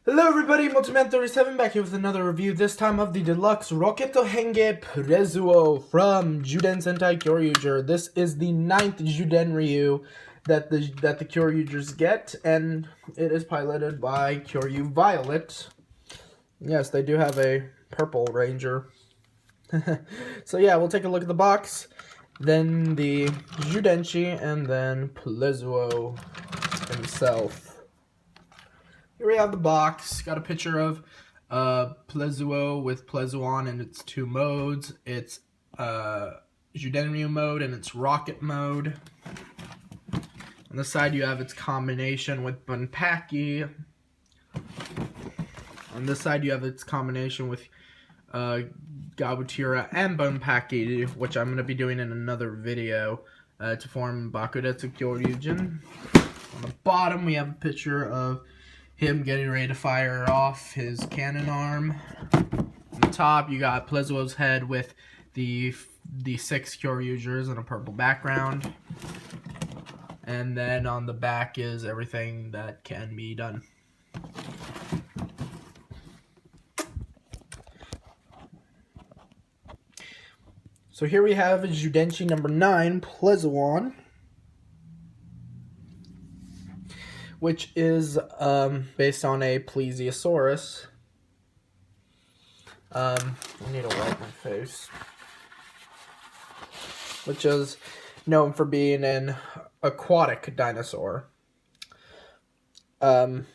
Hello everybody, Multiman37 back here with another review, this time of the deluxe Roketo Henge plezu-oh from Zyuden Sentai Kyoryuger. This is the 9th Zyuden Ryu that the Kyoryugers get, and it is piloted by Kyoryu Violet. Yes, they do have a purple ranger. So yeah, we'll take a look at the box, then the Zyudenshi, and then plezu-oh himself. Here we have the box. Got a picture of plezu-oh with plezu-on in its two modes. It's Zyudenryu mode and its rocket mode. On the side you have its combination with Bunpaki. On this side you have its combination with Gabutira and Bunpaki, which I'm going to be doing in another video to form Bakudetsu Kyoryugen. On the bottom we have a picture of him getting ready to fire off his cannon arm. On the top, you got plezu-oh's head with the 6 kyoryugers in a purple background. And then on the back is everything that can be done. So here we have Zyudenshi number 9, plezu-on, which is based on a plesiosaurus. I need to wipe my face. Which is known for being an aquatic dinosaur. Not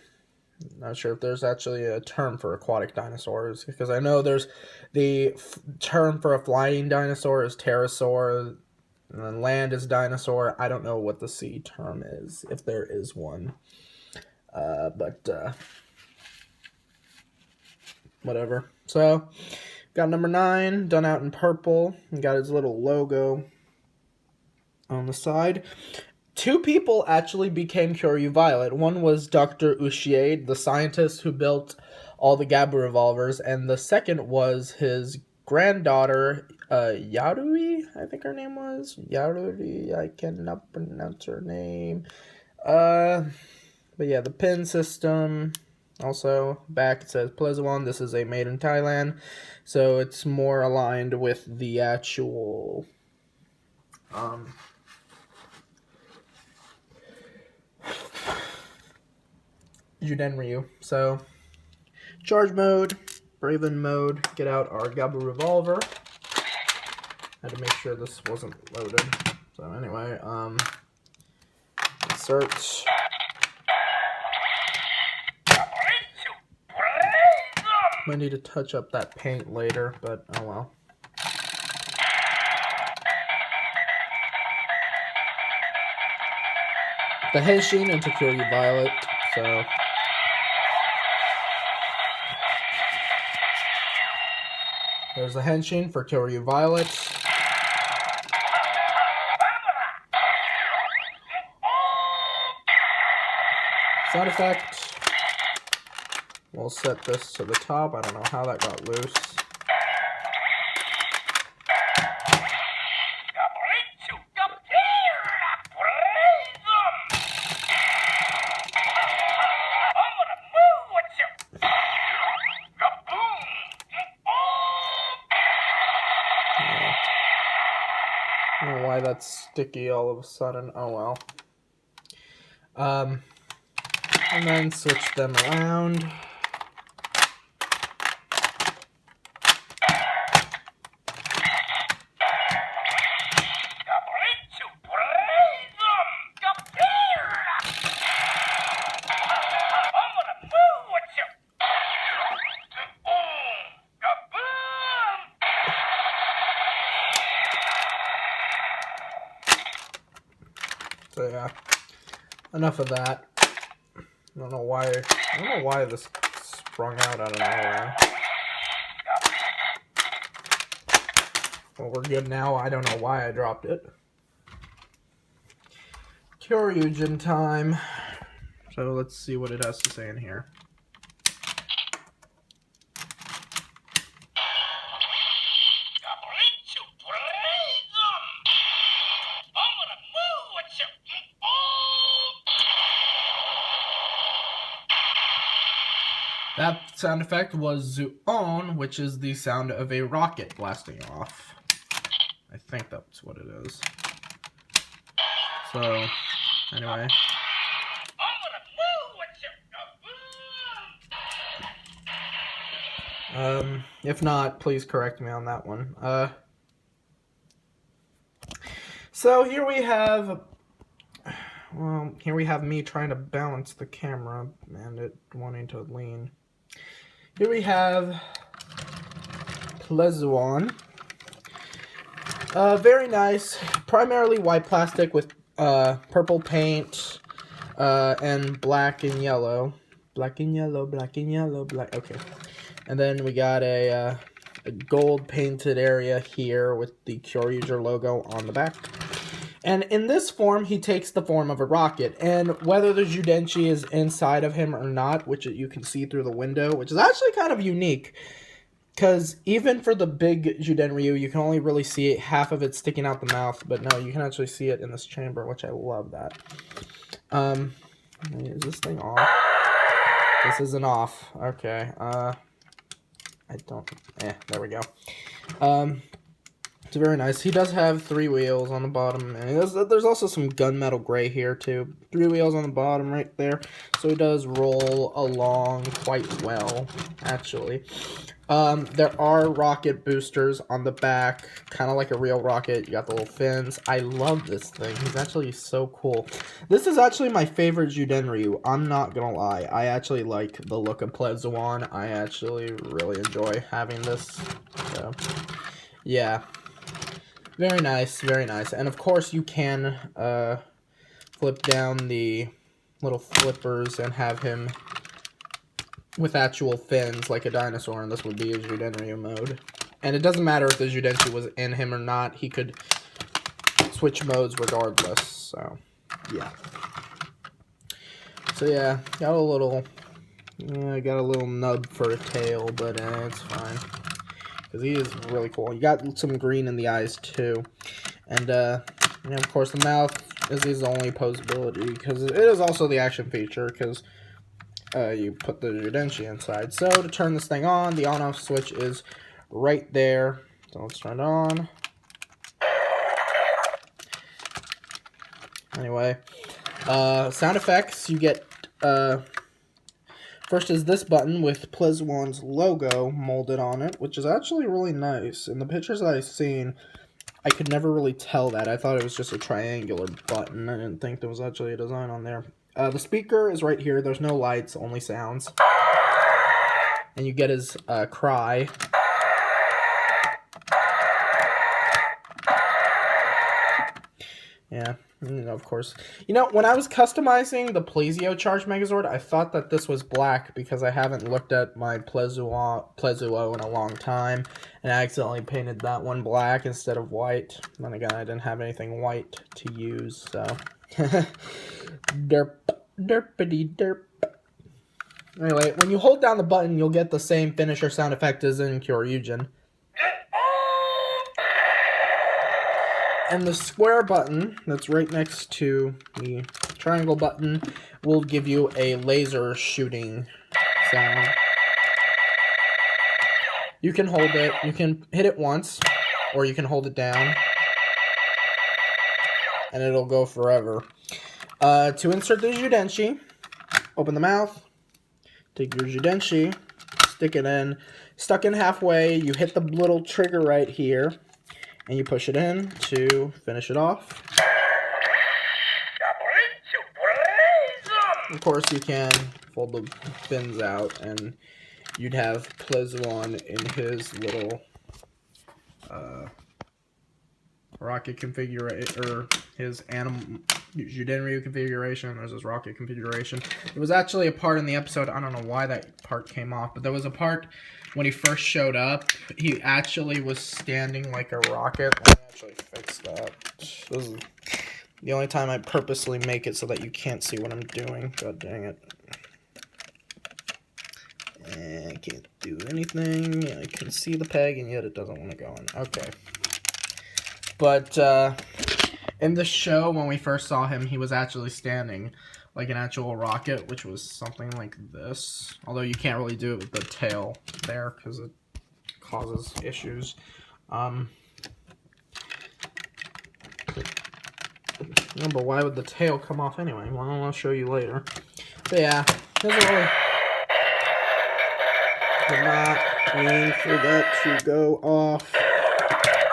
sure if there's actually a term for aquatic dinosaurs, because I know there's the term for a flying dinosaur is pterosaur, and then land is dinosaur. I don't know what the sea term is, if there is one. Whatever. So, got number 9 done out in purple. And got his little logo on the side. 2 people actually became Kyoryu Violet. One was Dr. Ushiade, the scientist who built all the Gabu revolvers, and the second was his granddaughter, Yarui, I think her name was. Yarui, I cannot pronounce her name. But yeah, the pin system. Also, back it says plezu-on. This is a made in Thailand, so it's more aligned with the actual Zyudenryu. So, charge mode, Braven mode, get out our Gabu revolver. Had to make sure this wasn't loaded. So anyway, insert. Might need to touch up that paint later, but oh well. The henshin into Kyoryu Violet, so there's the henshin for Kyoryu Violet. Sound effect. We'll set this to the top. I don't know how that got loose. I don't know why that's sticky all of a sudden. Oh well. And then switch them around. So yeah, enough of that. I don't know why this sprung out of nowhere. Well, we're good now. I don't know why I dropped it. Kyoryugen time. So let's see what it has to say in here. That sound effect was zyuden, which is the sound of a rocket blasting off. I think that's what it is. So, anyway. If not, please correct me on that one. So here we have, here we have me trying to balance the camera and it wanting to lean. Here we have plezu-oh. Very nice, primarily white plastic with purple paint and black and yellow. Black and yellow, black and yellow, black. Okay. And then we got a gold painted area here with the Kyoryuger logo on the back. And in this form, he takes the form of a rocket. And whether the zyuden is inside of him or not, which you can see through the window, which is actually kind of unique. Because even for the big zyuden Ryu, you can only really see it, half of it sticking out the mouth. But no, you can actually see it in this chamber, which I love that. Is this thing off? This isn't off. Okay. There we go. It's very nice. He does have 3 wheels on the bottom, and there's also some gunmetal gray here too. 3 wheels on the bottom right there, so he does roll along quite well, actually. There are rocket boosters on the back, kind of like a real rocket. You got the little fins. I love this thing. He's actually so cool. This is actually my favorite zyuden Ryu. I'm not gonna lie. I actually like the look of plezu-oh. I actually really enjoy having this. So, yeah. Very nice, very nice. And of course you can flip down the little flippers and have him with actual fins like a dinosaur, and this would be a zyuden Ryu mode. And it doesn't matter if the zyuden was in him or not, he could switch modes regardless, so yeah. So yeah, got a little nub for a tail, but it's fine. Because he is really cool. You got some green in the eyes too. And of course the mouth is his only posability, because it is also the action feature, because you put the zyuden inside. So to turn this thing on, the on-off switch is right there. So let's turn it on. Anyway, sound effects, you get, first is this button with plezu-oh's logo molded on it, which is actually really nice. In the pictures that I've seen, I could never really tell that. I thought it was just a triangular button. I didn't think there was actually a design on there. The speaker is right here. There's no lights, only sounds. And you get his cry. Yeah, of course. When I was customizing the plezu-oh Charged Megazord, I thought that this was black because I haven't looked at my plezu-oh in a long time, and I accidentally painted that one black instead of white. Then again, I didn't have anything white to use, so... Derp, derpity derp. Anyway, when you hold down the button, you'll get the same finisher sound effect as in kyoryuger. And the square button that's right next to the triangle button will give you a laser shooting sound. You can hold it, you can hit it once, or you can hold it down, and it'll go forever. To insert the zyuden, open the mouth, take your zyuden, stick it in, stuck in halfway, you hit the little trigger right here, and you push it in to finish it off. Of course, you can fold the fins out, and you'd have plezu-oh in his little rocket configuration, or his zyuden Ryu configuration. There's his rocket configuration. There was actually a part in the episode, I don't know why that part came off, but there was a part when he first showed up, he actually was standing like a rocket. Let me actually fix that. This is the only time I purposely make it so that you can't see what I'm doing. God dang it. I can't do anything. I can see the peg, and yet it doesn't want to go in. Okay. But in the show, when we first saw him, he was actually standing like an actual rocket, which was something like this. Although you can't really do it with the tail there because it causes issues. But why would the tail come off anyway? Well, I'll show you later. But yeah, there's a little... Did not mean for that to go off.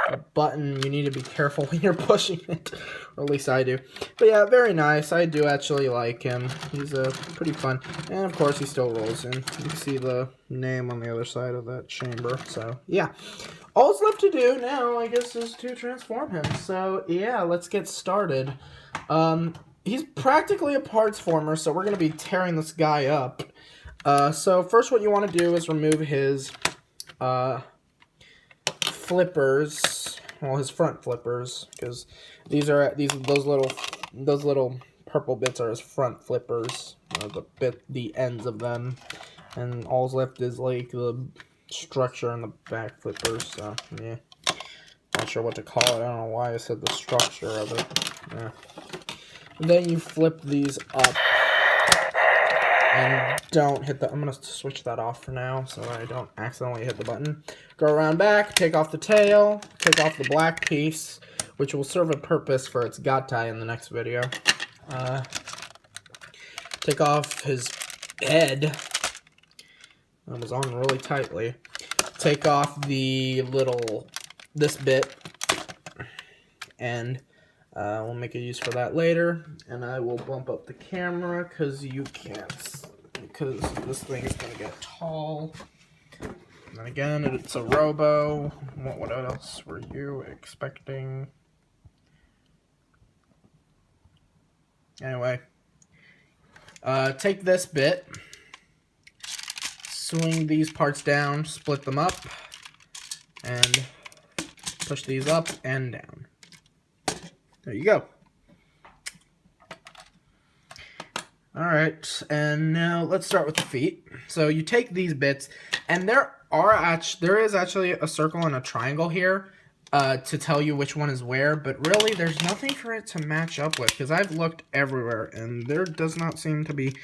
A button, you need to be careful when you're pushing it, or at least I do. But yeah, very nice. I do actually like him. He's pretty fun, and of course he still rolls in. You can see the name on the other side of that chamber. So yeah, all's left to do now, I guess, is to transform him. So yeah, let's get started. He's practically a parts former, so we're gonna be tearing this guy up. So first, what you want to do is remove his flippers, well, his front flippers, because those little purple bits are his front flippers, the ends of them, and all's left is like the structure and the back flippers. So yeah, not sure what to call it. I don't know why I said the structure of it. Yeah. Then you flip these up. And don't hit the... I'm going to switch that off for now so that I don't accidentally hit the button. Go around back, take off the tail, take off the black piece, which will serve a purpose for its gatai in the next video. Take off his head. That was on really tightly. Take off this bit. And we'll make a use for that later. And I will bump up the camera because this thing is going to get tall. And again, it's a robo. What else were you expecting? Anyway, take this bit, swing these parts down, split them up, and push these up and down. There you go. Alright, and now let's start with the feet. So you take these bits, and there is actually a circle and a triangle here to tell you which one is where, but really there's nothing for it to match up with, because I've looked everywhere, and there does not seem to be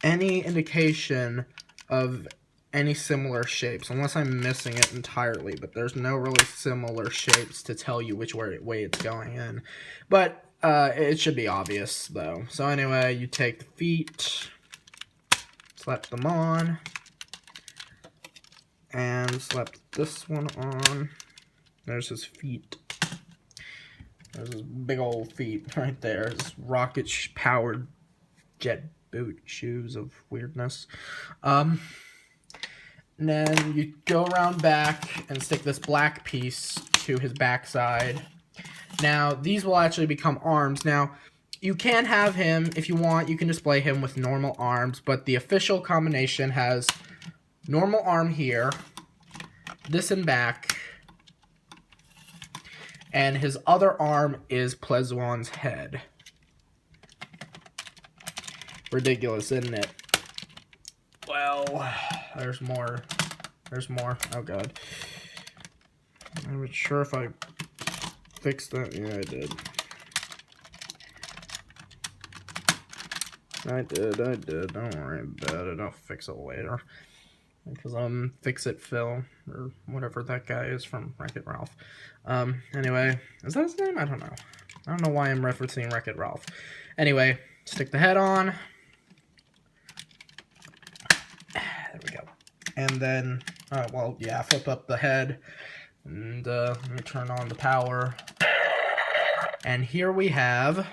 any indication of any similar shapes, unless I'm missing it entirely, but there's no really similar shapes to tell you which way it's going in. But it should be obvious, though. So anyway, you take the feet, slap them on, and slap this one on. There's his feet. There's his big old feet right there. His rocket-powered jet boot shoes of weirdness. And then you go around back and stick this black piece to his backside. Now, these will actually become arms. Now, you can have him, if you want, you can display him with normal arms, but the official combination has normal arm here, this in back, and his other arm is Plezu-oh's head. Ridiculous, isn't it? Well, there's more. There's more. Oh, God. I'm not sure if I fixed that. Yeah, I did. I did. Don't worry about it. I'll fix it later. Because Fix-It Phil, or whatever that guy is from Wreck-It Ralph. Anyway, is that his name? I don't know. I don't know why I'm referencing Wreck-It Ralph. Anyway, stick the head on. There we go. And then, well, yeah, flip up the head. And let me turn on the power. And here we have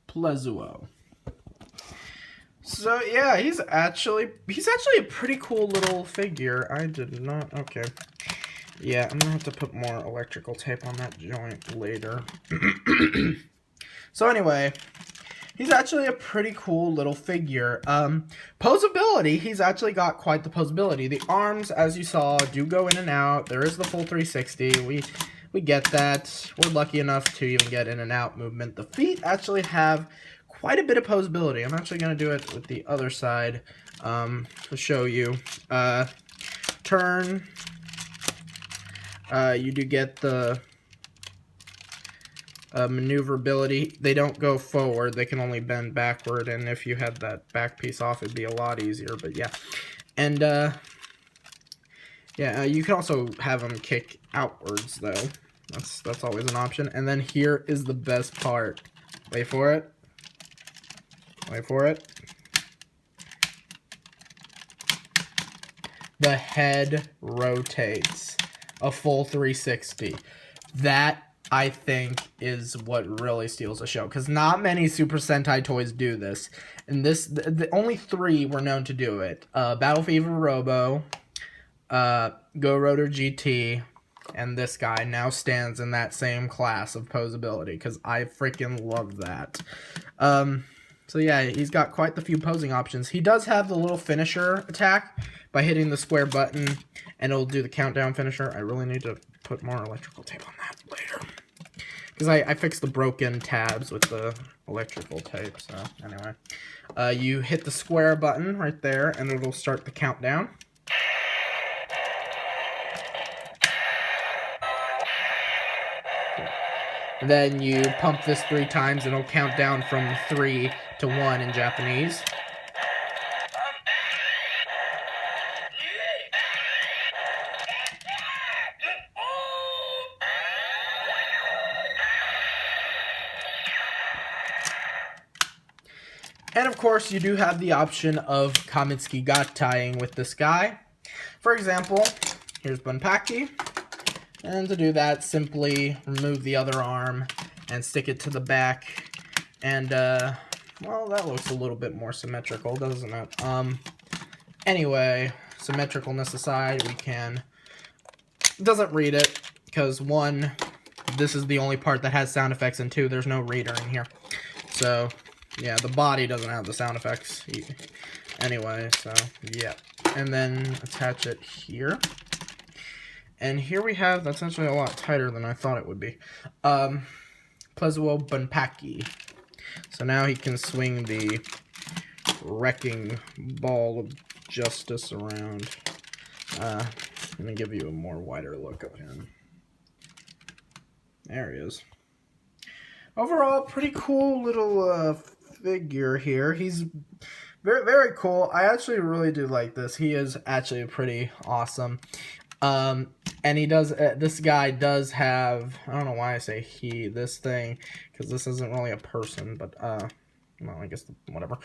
plezu-oh. So yeah, he's actually a pretty cool little figure. I did not. Okay. Yeah, I'm gonna have to put more electrical tape on that joint later. So anyway, he's actually a pretty cool little figure. Posability, he's actually got quite the posability. The arms, as you saw, do go in and out. There is the full 360. We get that. We're lucky enough to even get in and out movement. The feet actually have quite a bit of posability. I'm actually going to do it with the other side to show you. turn, you do get the maneuverability. They don't go forward, they can only bend backward, and if you had that back piece off, it'd be a lot easier, but yeah. And, you can also have them kick outwards, though. That's always an option. And then here is the best part. Wait for it. Wait for it. The head rotates a full 360. That, I think, is what really steals the show, because not many Super Sentai toys do this. And the only 3 were known to do it. Battle Fever Robo, Go Rotor GT, and this guy now stands in that same class of posability, because I freaking love that. So yeah, he's got quite the few posing options. He does have the little finisher attack by hitting the square button, and it'll do the countdown finisher. I really need to put more electrical tape on that later, because I fixed the broken tabs with the electrical tape. So anyway, you hit the square button right there, and it'll start the countdown. Then you pump this 3 times, and it'll count down from 3 to 1 in Japanese. And of course, you do have the option of Kamitsuki Gataiing with this guy. For example, here's Bunpaki. And to do that, simply remove the other arm and stick it to the back. And, well, that looks a little bit more symmetrical, doesn't it? Anyway, symmetricalness aside, we can... It doesn't read it, because 1, this is the only part that has sound effects, and 2, there's no reader in here. So, yeah, the body doesn't have the sound effects. Anyway, so, yeah. And then attach it here. And here we have, that's actually a lot tighter than I thought it would be, plezu-oh Bunpaki. So now he can swing the wrecking ball of justice around. Let me give you a more wider look of him. There he is. Overall, pretty cool little figure here. He's very, very cool. I actually really do like this. He is actually pretty awesome. And he does, this guy does have, I don't know why I say he, this thing, because this isn't really a person, but, well, I guess, whatever.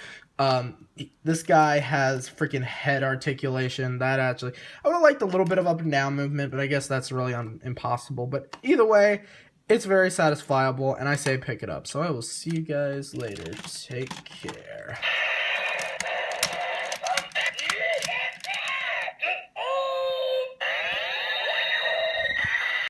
This guy has freaking head articulation. That actually, I would have liked a little bit of up and down movement, but I guess that's really impossible. But either way, it's very satisfiable, and I say pick it up. So I will see you guys later. Take care.